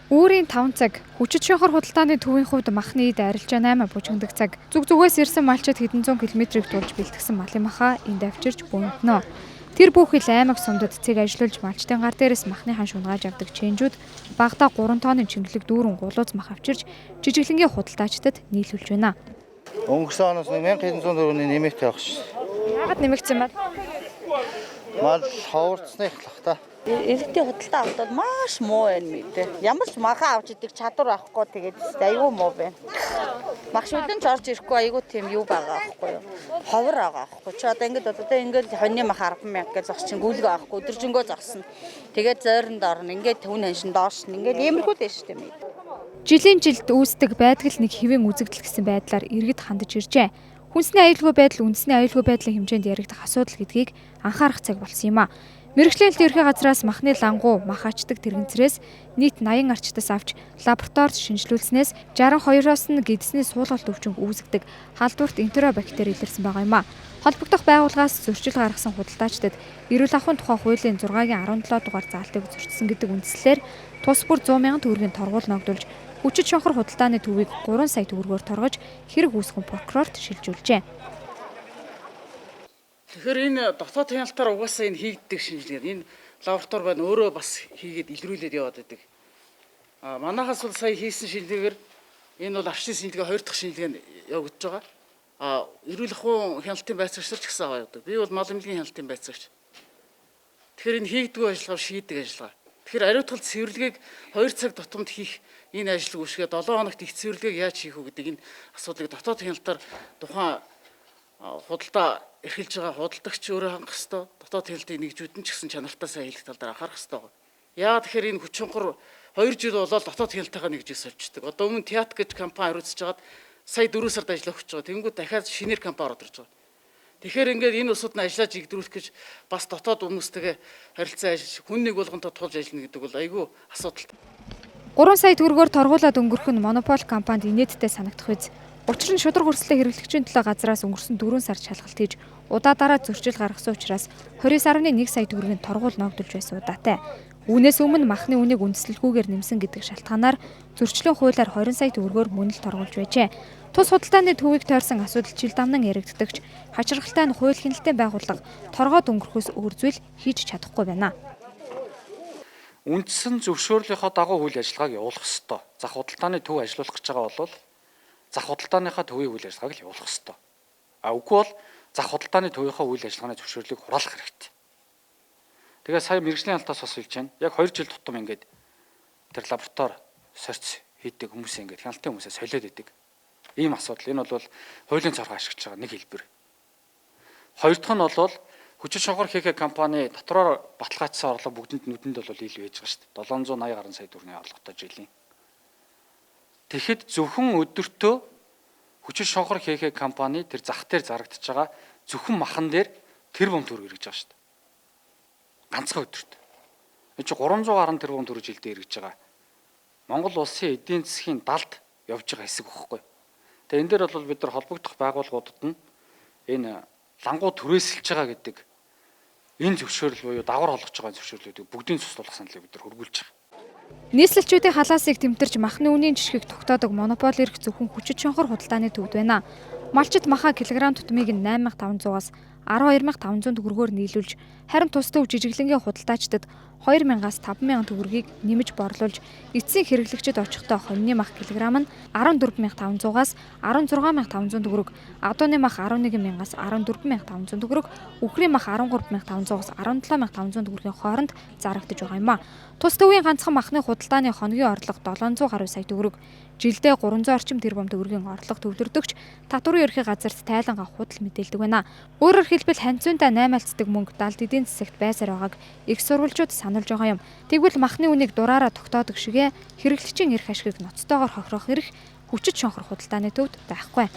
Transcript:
Үүрийн 5 цаг хүчит шонхор худалдааны төвийн хувьд махны эд арилжаа 8 бужигддаг цаг. Зүгээс ирсэн малчид хэдэн зуун километрийг тулж бэлтгэсэн малын махаа энд авчирч бөөнтнө. Тэр бүхэл аймаг сумдад цэг ажиллуулж малчтын гар дээрээс махныхан шунгааж авдаг чэнжүүд багада 3 тонны чимэглэг дүүрэн гулууз мах авчирч жижиглэнгийн худалдаачдад нийлүүлж байна. Өнгөрсөн оноос 1700 төгрөгийн нэмэлт явах ш. Яагаад нэмэгдсэн бэ? Мал ховорцсны эхлэх та. Иргэдийн худалдаа авахд маш муу байна мэдээ. Ямар ч махаа авч идэх чадвар авахгүй тэгээд айгүй муу байна. Мах шүлэн ч орж ирэхгүй айгүй тийм юу байгаа аахгүй юу. Ховор байгаа аахгүй. Чи одоо ингээд хоньны мах 10,000 гэж зогсчин гүйлгээ авахгүй өдөржингөө зогсно. Тэгээд зойронд орно. Ингээд түн ханшин доошно. Ингээд иймэрхүү дээ шүү дээ мэд. Жилийн жилд үүсдэг байдал нэг хэвийн үзэгдэл гэсэн байдлаар иргэд хандаж иржээ. Хүнсний аюулгүй байдал үндэсний аюулгүй байдлын хэмжээнд яригдах асуудал гэдгийг анхаарах цаг болсон юм а. Мэргэжлийн ерхий газраас махны лангуу мах ачдаг тэрэгцрээс нийт 80 арчтаас авч лабораторид шинжилүүлснээс 62-оос нь гэдэсний суулгалт өвчин үүсгдэг халдварт энтеробактери илэрсэн байгаа юм а. Холбогдох байгууллагаас зөрчил гаргасан худалдаачдад эрүүл ахуйн тухай хуулийн 6-гийн 17 дугаар заалтыг зөрчсөн гэдэг үндслээр тус бүр 100,000 төгрөгийн торгуул ногдуулж хүчит шонхор худалдааны төвийг 3 сая төгрөгөөр торгож хэрэг үүсгэн прокурорт шилжүүлжээ. Тэгэхээр энэ дотоод хяналтаар угаасаа энэ хийгддэг шинжилгээ. Энэ лаборатори байна өөрөө бас хийгээд илрүүлээд яваад байдаг. Манайхаас бол сая хийсэн шинжилгээгээр энэ бол арчны шинжилгээ 2 дахь шинжилгээ нь явагдаж байгаа. Эрүүл ахуйн хяналтын байцаагч ч гэсэн аваа явдаг. Би бол мал эмнэлгийн хяналтын байцаагч. Тэгэхээр энэ хийгдэггүй ажиллагаа шийддэг ажиллагаа. Тэгэхээр ариутгал цэвэрлэгийг 2 цаг тутамд хийх энэ ажил үүсгээд 7 хоногт их цэвэрлэгийг яаж хийх вэ гэдэг энэ асуудлыг дотоод хяналтаар тухайн худалдаа эрхэлж байгаа худалдагч өөрөө хангах ёстой. Дотоод хяналтын нэгжүүд нь ч гэсэн чанартаа сайн хийх тал дээр анхаарах ёстой. Яа тэгэхээр энэ хүчинхур 2 жил болоод дотоод хяналтайгаа нэгжээс авчдаг. Одоо өмнө Теат гэж компани хариуцж хагаад сая 4 сард ажиллаж өгч байгаа. Тэнгүүд дахиад шинээр компани ороод ирж байгаа. Тэгэхээр ингээд энэ усууд нь ажиллаж игдрүүлэх гэж бас дотоод хүмүүстэйгээ харилцан ажиллаж хүн нэг болгонтой тулж ажиллана гэдэг бол айгүй асуудалтай. 3 сая төгрөгөөр торгуулад өнгөрөх нь монопол компанид инээдтэй санагдах биз. Учир нь шудраг хүрслэх хэрэглэгчийн төлөө газраас өнгөрсөн 4 сар шалгалт хийж удаа зөрчил гаргасан учраас 29.1 сая төгрөгийн торгуул ногдуулж байсан удаатай. Үүнээс өмнө махны үнийг үндэслэлгүйгээр нэмсэн гэдэг шалтгаанаар зөрчлийн хуулиар 20 сая төгрөгөөр мөн л торгуулж байжээ. Тус худалдааны төвийг тойрсон асуудал жил дамнан яригддагч хачирхалтай нь хууль хяналтын байгууллага торгоод өнгөрөхөөс өөр зүйл хийж чадахгүй байна. Үндсэн зөвшөөрлийнхөө дагуу үйл ажиллагааг явуулах ёстой. Зах худалдааны төв ажиллуулах гэж байгаа бол зах худалдааныхаа төвийн үйл ажиллагааг л явуулах ёстой. Үгүй бол зах худалдааны төвийнхөө үйл ажиллагааны зөвшөөрлийг хураалах хэрэгтэй. Тэгээ сая мэргэжлийн хяналтаас бас хэлж байна. Яг 2 жил тутам ингээд тэр лаборатори сорц хийдэг хүмүүсээ ингээд хяналтын хүмүүсээ солиод идэг. Ийм асуудал. Энэ бол хуулийн цоргоо ашиглаж байгаа нэг хэлбэр. Хоёр дахь нь бол хүчит шонхор хийх компани дотроор баталгаажсан орлого бүгдэнд нүдэнд бол ил байж байгаа шүү дээ. 780 гаруй сая төгрөгийн орлоготой жилийн. Тэгэхэд зөвхөн өдөртөө хүчит шонхор хийх компани тэр зах дээр зарагдаж байгаа зөвхөн махан дээр тэрбум төгрөг эргэж байгаа шүү дээ. Ганцхан өдөрт. Энэ чинь 300 гаруй тэрбум төгрөг жилдээ эргэж байгаа. Монгол улсын эдийн засгийн далд явж байгаа хэсэг багхгүй. Тэгээ энэ дээр бол бид нар холбогдох байгууллагуудад нь энэ лангуу түрээсэлж байгаа гэдэг энэ зөвшөөрөл буюу дагвар холгож байгаа зөвшөөрлүүдийг бүгдийг цуслуулах саналыг бид нар хөргүүлж байгаа. Нийслэлчүүдийн халаасыг тэмтэрч махны үнийн жишгийг тогтоодог монопол эрх зөвхөн хүчит шонхор худалдааны төвд байна. Малчид махаа килограмм тутмыг 8500-аас 12500 төгрөгөөр нийлүүлж, харин тус төв жижиглэнгийн худалдаачдад 2000-аас 5000 төгрөгийг нэмж борлуулж, эцсийн хэрэглэгчид очихдоо хоньны мах килограмм нь 14500-аас 16500 төгрөг, адууны мах 11000-аас 14500 төгрөг, үхрийн мах 13500-аас 17500 төгрөгийн хооронд зарагдаж байгаа юм а. Тус төвийн ганцхан махны худалдааны хоногийн орлого 700 гаруй сая төгрөг. Жилдээ 300 орчим тэрбум төгрөгийн орлого төвлөрдөгч татварын ерхий газарт тайлангаа худал мэдээлдэг байна. Өөрөөр хэлбэл ханцуунда 8 алцдаг мөнгө далд эдийн засагт байсаар байгааг их сурвалжууд сануулж байгаа юм. Тэгвэл махны үнийг дураараа тогтоодог шигэ хэрэглэгчийн эрх ашигыг ноцтойгоор хохирох эрх хүчит шонхор худалдааны төвд байхгүй.